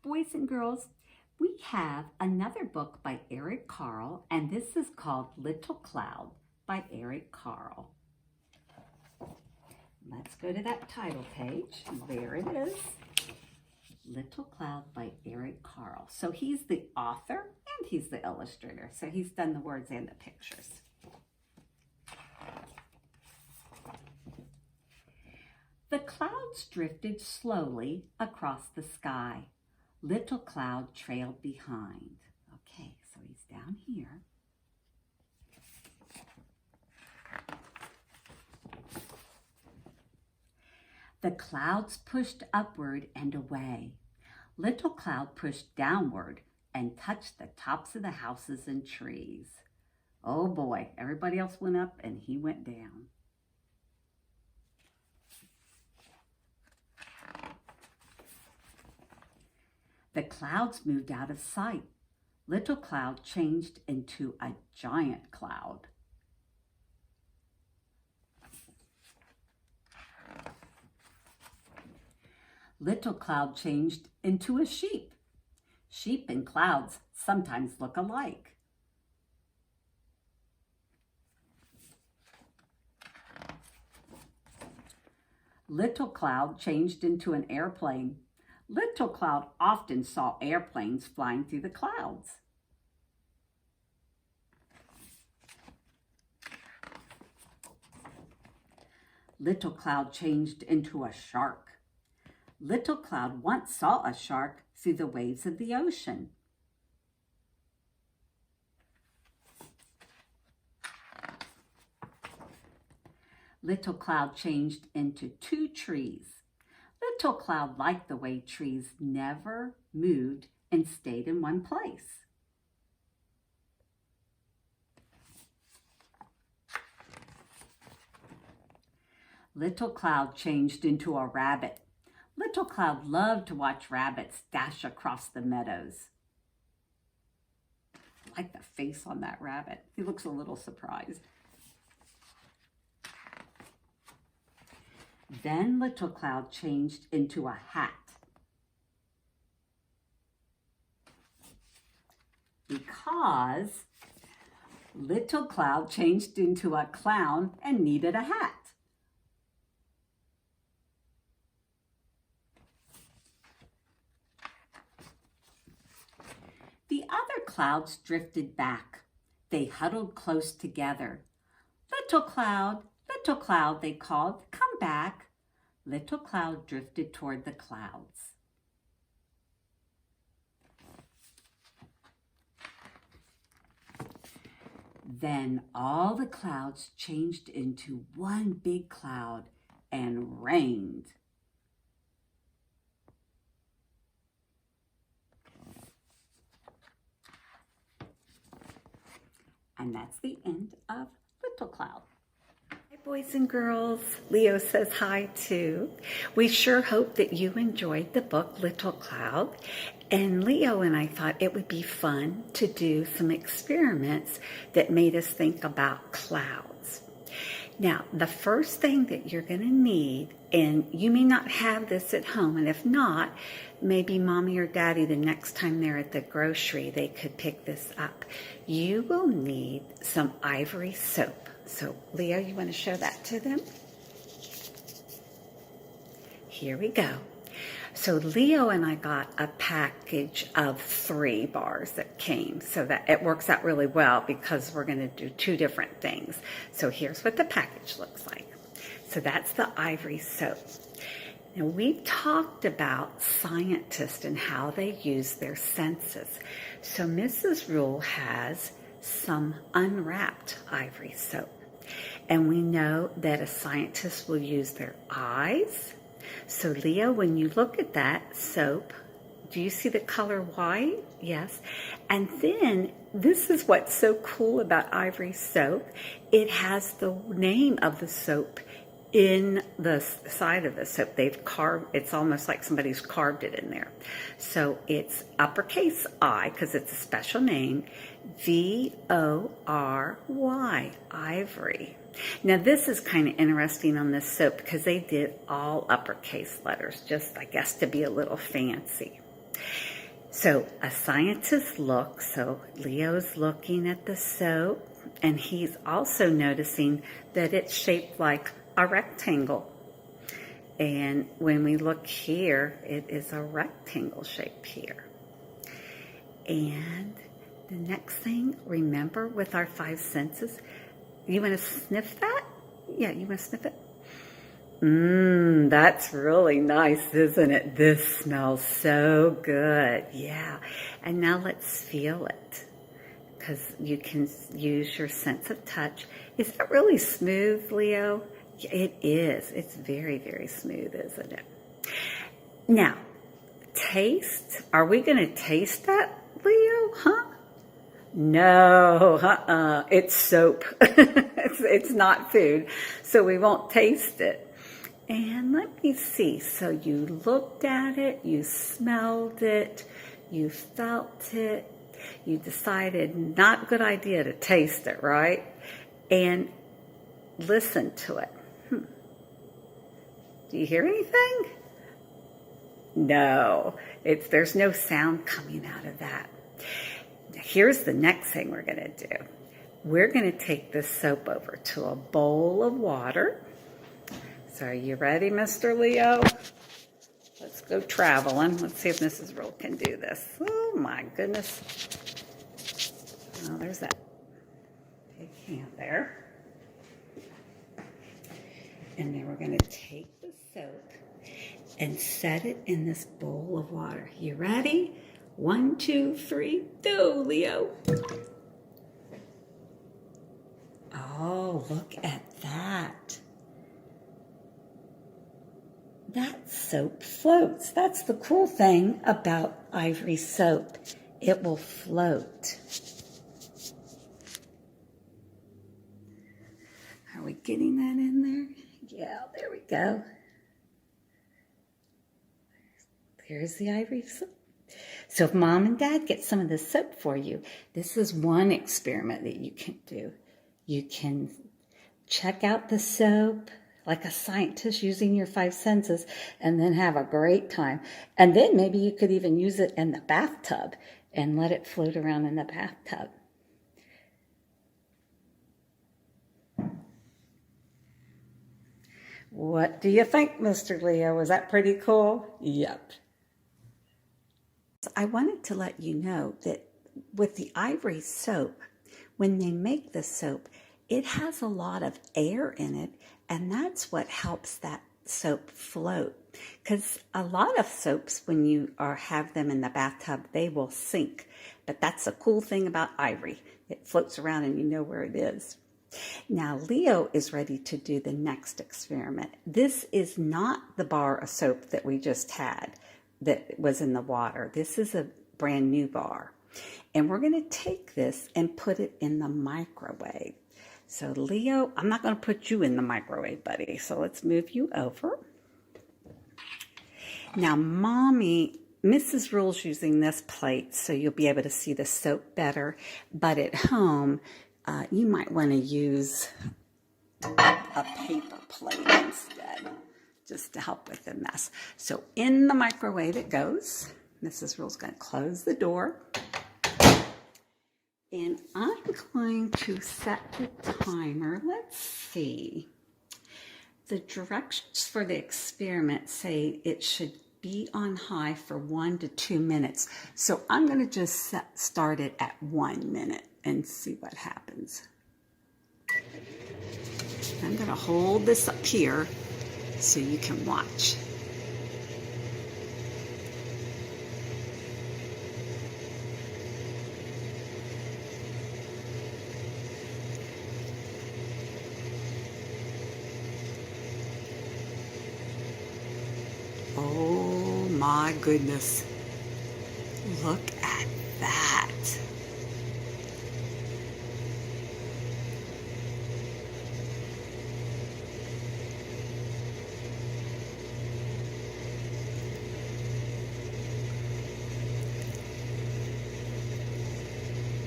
Boys and girls, we have another book by Eric Carle, and this is called Little Cloud by Eric Carle. Let's go to that title page. There it is. Little Cloud by Eric Carle. So he's the author and he's the illustrator. So he's done the words and the pictures. The clouds drifted slowly across the sky. Little Cloud trailed behind. Okay, so he's down here. The clouds pushed upward and away. Little Cloud pushed downward and touched the tops of the houses and trees. Oh boy, everybody else went up and he went down. The clouds moved out of sight. Little Cloud changed into a giant cloud. Little Cloud changed into a sheep. Sheep and clouds sometimes look alike. Little Cloud changed into an airplane. Little Cloud often saw airplanes flying through the clouds. Little Cloud changed into a shark. Little Cloud once saw a shark through the waves of the ocean. Little Cloud changed into two trees. Little Cloud liked the way trees never moved and stayed in one place. Little Cloud changed into a rabbit. Little Cloud loved to watch rabbits dash across the meadows. I like the face on that rabbit. He looks a little surprised. Then Little Cloud changed into a hat. Because Little Cloud changed into a clown and needed a hat. The other clouds drifted back. They huddled close together. Little Cloud, they called, come back. Little Cloud drifted toward the clouds. Then all the clouds changed into one big cloud and rained. And that's the end of Little Cloud. Hi, boys and girls. Leo says hi too. We sure hope that you enjoyed the book Little Cloud. And Leo and I thought it would be fun to do some experiments that made us think about clouds. Now, the first thing that you're going to need, and you may not have this at home, and if not, maybe mommy or daddy, the next time they're at the grocery, they could pick this up. You will need some ivory soap. So, Leo, you want to show that to them? Here we go. So Leo and I got a package of 3 bars that came, so that it works out really well because we're going to do 2 different things. So here's what the package looks like. So that's the ivory soap. Now we've talked about scientists and how they use their senses. So Mrs.Ruhl has some unwrapped ivory soap. And we know that a scientist will use their eyes. So Leo, when you look at that soap, do you see the color white? Yes. And then this is what's so cool about ivory soap. It has the name of the soap in the side of the soap. They've carved, it's almost like somebody's carved it in there. So it's uppercase I, because it's a special name, V-O-R-Y, ivory. Now this is kind of interesting on this soap because they did all uppercase letters, just I guess to be a little fancy. So a scientist looks, so Leo's looking at the soap, and he's also noticing that it's shaped like a rectangle. And when we look here, it is a rectangle shape here. And the next thing, remember with our 5 senses, you want to sniff that? Yeah, you want to sniff it? That's really nice, isn't it? This smells so good. Yeah. And now let's feel it, because you can use your sense of touch. Is that really smooth, Leo? It is. It's very, very smooth, isn't it? Now, taste. Are we going to taste that, Leo? Huh? No, it's soap. It's not food, so we won't taste it. And let me see. So you looked at it, you smelled it, you felt it, you decided not good idea to taste it, right? And listen to it. Do you hear anything? No, there's no sound coming out of that. Here's the next thing we're going to do. We're going to take this soap over to a bowl of water. So are you ready, Mr. Leo? Let's go traveling. Let's see if Mrs.Ruhl can do this. Oh my goodness. Oh, there's that big hand there. And then we're going to take the soap and set it in this bowl of water. You ready? 1, 2, 3, go, Leo. Oh, look at that. That soap floats. That's the cool thing about ivory soap. It will float. Are we getting that in there? Yeah, there we go. There's the ivory soap. So if Mom and Dad get some of this soap for you, this is one experiment that you can do. You can check out the soap like a scientist using your 5 senses and then have a great time. And then maybe you could even use it in the bathtub and let it float around in the bathtub. What do you think, Mr. Leo? Was that pretty cool? Yep. I wanted to let you know that with the ivory soap, when they make the soap, it has a lot of air in it, and that's what helps that soap float. Because a lot of soaps, when you have them in the bathtub, they will sink. But that's the cool thing about ivory. It floats around and you know where it is. Now, Leo is ready to do the next experiment. This is not the bar of soap that we just had that was in the water. This is a brand new bar. And we're going to take this and put it in the microwave. So Leo, I'm not going to put you in the microwave, buddy. So let's move you over. Now, Mrs.Ruhl's using this plate so you'll be able to see the soap better. But at home, you might want to use a paper plate instead, just to help with the mess. So in the microwave it goes. Mrs.Ruhl's going to close the door. And I'm going to set the timer. Let's see. The directions for the experiment say it should be on high for 1 to 2 minutes. So I'm going to just start it at 1 minute and see what happens. I'm going to hold this up here so you can watch. Oh my goodness. Look at that.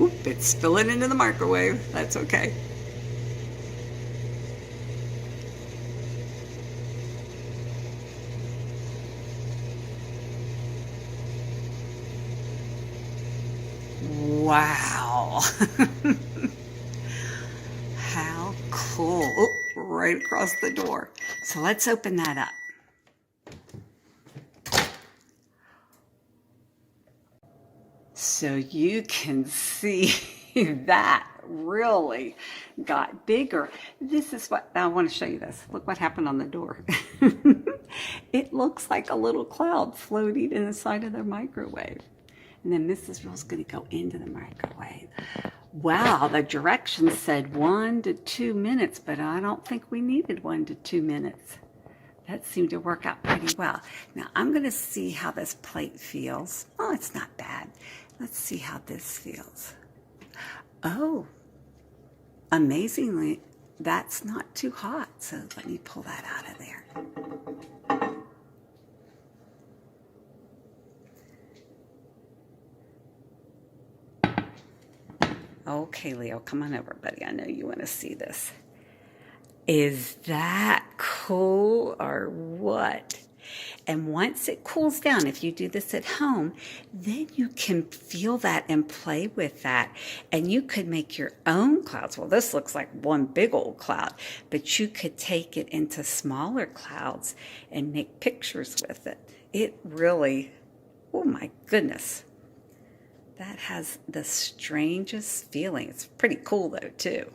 Oop, it's spilling into the microwave. That's okay. Wow. How cool. Oh, right across the door. So let's open that up. So you can see that really got bigger. This is what, I want to show you this. Look what happened on the door. It looks like a little cloud floating inside of the microwave. And then Mrs. Ruhl's going to go into the microwave. Wow, the directions said 1 to 2 minutes, but I don't think we needed 1 to 2 minutes. That seemed to work out pretty well. Now I'm going to see how this plate feels. Oh, it's not bad. Let's see how this feels. Oh, amazingly, that's not too hot. So let me pull that out of there. Okay, Leo, come on over, buddy. I know you want to see this. Is that cool or what? And once it cools down, if you do this at home, then you can feel that and play with that. And you could make your own clouds. Well, this looks like one big old cloud, but you could take it into smaller clouds and make pictures with it. It really, oh my goodness. That has the strangest feeling. It's pretty cool though, too.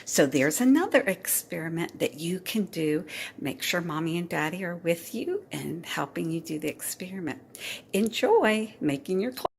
So there's another experiment that you can do. Make sure mommy and daddy are with you and helping you do the experiment. Enjoy making your